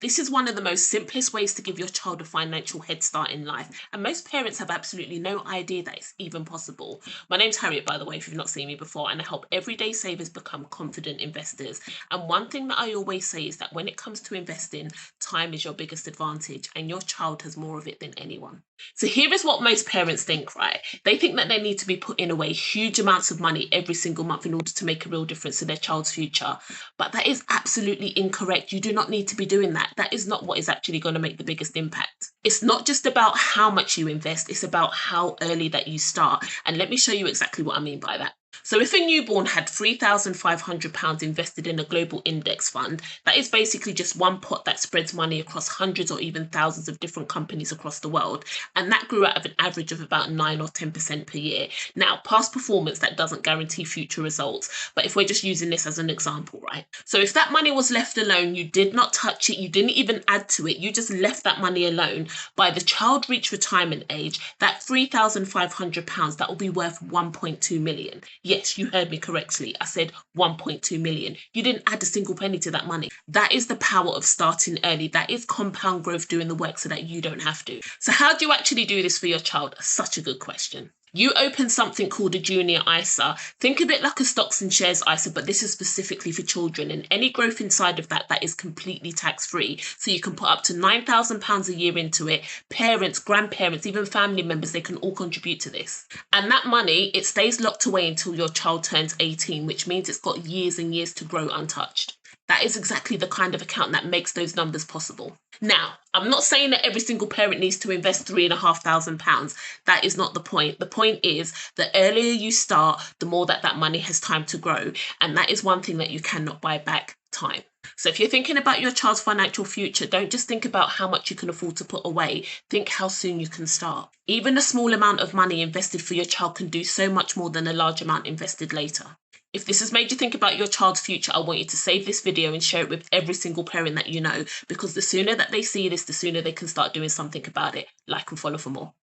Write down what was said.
This is one of the most simplest ways to give your child a financial head start in life, and most parents have absolutely no idea that it's even possible. My name's Harriet, by the way, if you've not seen me before, and I help everyday savers become confident investors. And one thing that I always say is that when it comes to investing, time is your biggest advantage, and your child has more of it than anyone. So here is what most parents think, right? They think that they need to be putting away huge amounts of money every single month in order to make a real difference to their child's future. But that is absolutely incorrect. You do not need to be doing that. That is not what is actually going to make the biggest impact. It's not just about how much you invest, it's about how early that you start. And let me show you exactly what I mean by that. So, if a newborn had £3,500 invested in a global index fund, that is basically just one pot that spreads money across hundreds or even thousands of different companies across the world. And that grew out of an average of about 9 or 10% per year. Now, past performance, that doesn't guarantee future results. But if we're just using this as an example, right? So, if that money was left alone, you did not touch it, you didn't even add to it, you just left that money alone. By the child reach retirement age, that £3,500, that will be worth 1.2 million. Yes, you heard me correctly. I said 1.2 million. You didn't add a single penny to that money. That is the power of starting early. That is compound growth doing the work so that you don't have to. So, how do you actually do this for your child? Such a good question. You open something called a junior ISA. Think of it like a stocks and shares ISA, but this is specifically for children. And any growth inside of that is completely tax free. So you can put up to £9,000 a year into it. Parents, grandparents, even family members, they can all contribute to this. And that money, it stays locked away until your child turns 18, which means it's got years and years to grow untouched. That is exactly the kind of account that makes those numbers possible. Now, I'm not saying that every single parent needs to invest £3,500. That is not the point. The point is the earlier you start, the more that money has time to grow. And that is one thing that you cannot buy back: time. So if you're thinking about your child's financial future, don't just think about how much you can afford to put away. Think how soon you can start. Even a small amount of money invested for your child can do so much more than a large amount invested later. If this has made you think about your child's future, I want you to save this video and share it with every single parent that you know, because the sooner that they see this, the sooner they can start doing something about it. Like and follow for more.